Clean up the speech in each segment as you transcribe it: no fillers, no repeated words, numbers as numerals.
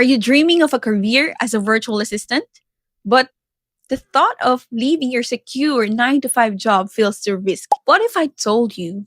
you dreaming of a career as a virtual assistant? But the thought of leaving your secure 9 to 5 job feels too risky. What if I told you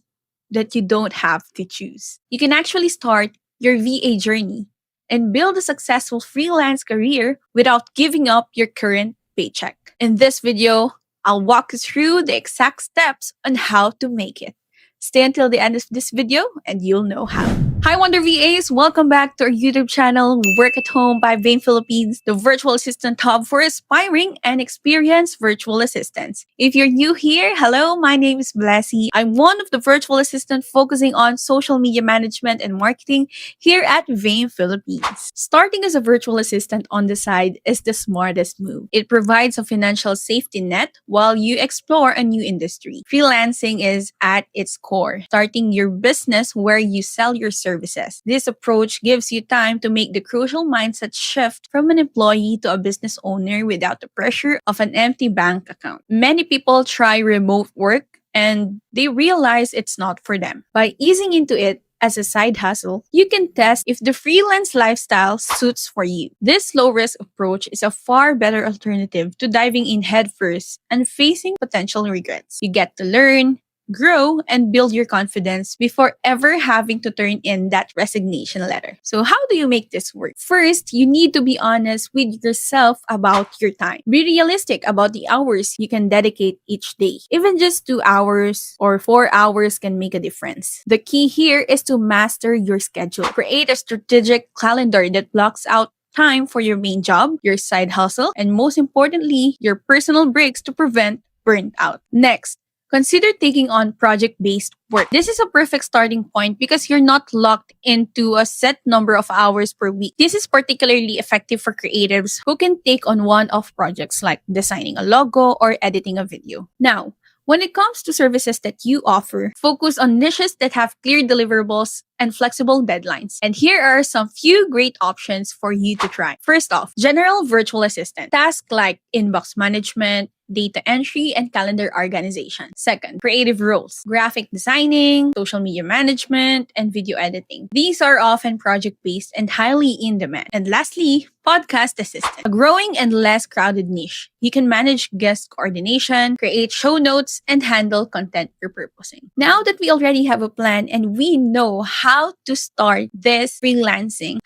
that you don't have to choose? You can actually start your VA journey and build a successful freelance career without giving up your current paycheck. In this video, I'll walk you through the exact steps on how to make it. Stay until the end of this video and you'll know how. Hi Wonder VAs! Welcome back to our YouTube channel, Work at Home by Vain Philippines, the virtual assistant hub for aspiring and experienced virtual assistants. If you're new here, hello, my name is Blessy. I'm one of the virtual assistants focusing on social media management and marketing here at Vain Philippines. Starting as a virtual assistant on the side is the smartest move. It provides a financial safety net while you explore a new industry. Freelancing is at its core, starting your business where you sell your services. This approach gives you time to make the crucial mindset shift from an employee to a business owner without the pressure of an empty bank account. Many people try remote work and they realize it's not for them. By easing into it as a side hustle, you can test if the freelance lifestyle suits for you. This low-risk approach is a far better alternative to diving in headfirst and facing potential regrets. You get to learn, grow, and build your confidence before ever having to turn in that resignation letter. So how do you make this work? First, you need to be honest with yourself about your time. Be realistic about the hours you can dedicate each day. Even just 2 hours or 4 hours can make a difference. The key here is to master your schedule. Create a strategic calendar that blocks out time for your main job, your side hustle, and most importantly, your personal breaks to prevent burnt out. Next, consider taking on project-based work. This is a perfect starting point because you're not locked into a set number of hours per week. This is particularly effective for creatives who can take on one-off projects like designing a logo or editing a video. Now, when it comes to services that you offer, focus on niches that have clear deliverables and flexible deadlines. And here are some few great options for you to try. First off, general virtual assistant. Tasks like inbox management, data entry, and calendar organization. Second, creative roles. Graphic designing, social media management, and video editing. These are often project-based and highly in demand. And lastly, podcast assistant. A growing and less crowded niche. You can manage guest coordination, create show notes, and handle content repurposing. Now that we already have a plan and we know how to start freelancing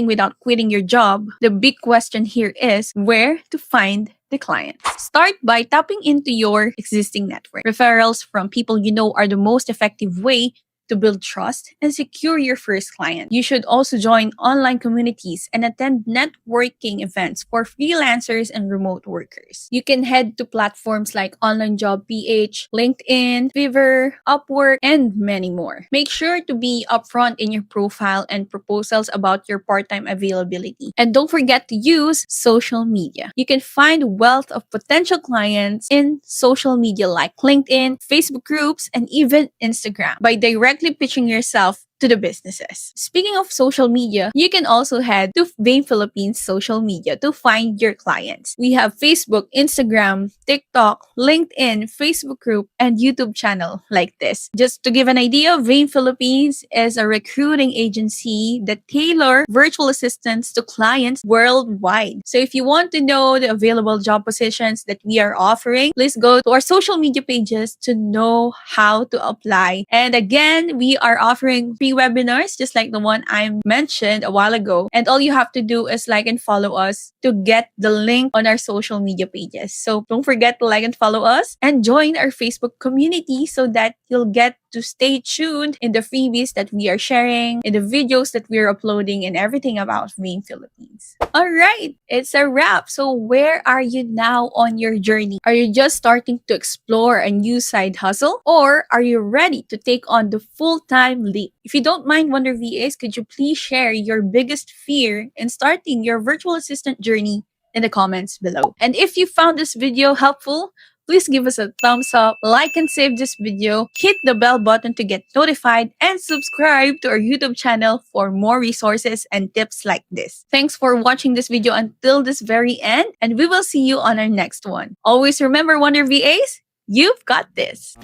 without quitting your job, the big question here is where to find the clients. Start by tapping into your existing network. Referrals from people you know are the most effective way to build trust and secure your first client. You should also join online communities and attend networking events for freelancers and remote workers. You can head to platforms like Online Job PH, LinkedIn, Fiverr, Upwork, and many more. Make sure to be upfront in your profile and proposals about your part-time availability. And don't forget to use social media. You can find a wealth of potential clients in social media like LinkedIn, Facebook groups, and even Instagram by directly pitching yourself to the businesses. Speaking of social media, you can also head to Vain Philippines social media to find your clients. We have Facebook, Instagram, TikTok, LinkedIn, Facebook group, and YouTube channel like this. Just to give an idea, Vain Philippines is a recruiting agency that tailor virtual assistants to clients worldwide. So if you want to know the available job positions that we are offering, please go to our social media pages to know how to apply. And again, we are offering free webinars just like the one I mentioned a while ago. And all you have to do is like and follow us to get the link on our social media pages. So don't forget to like and follow us and join our Facebook community so that you'll get to stay tuned in the freebies that we are sharing, in the videos that we are uploading, and everything about Vain Philippines. All right, it's a wrap. So where are you now on your journey? Are you just starting to explore a new side hustle? Or are you ready to take on the full-time leap? If you don't mind, Wonder VAs, could you please share your biggest fear in starting your virtual assistant journey in the comments below? And if you found this video helpful, please give us a thumbs up, like and save this video, hit the bell button to get notified, and subscribe to our YouTube channel for more resources and tips like this. Thanks for watching this video until this very end, and we will see you on our next one. Always remember, Wonder VAs, you've got this.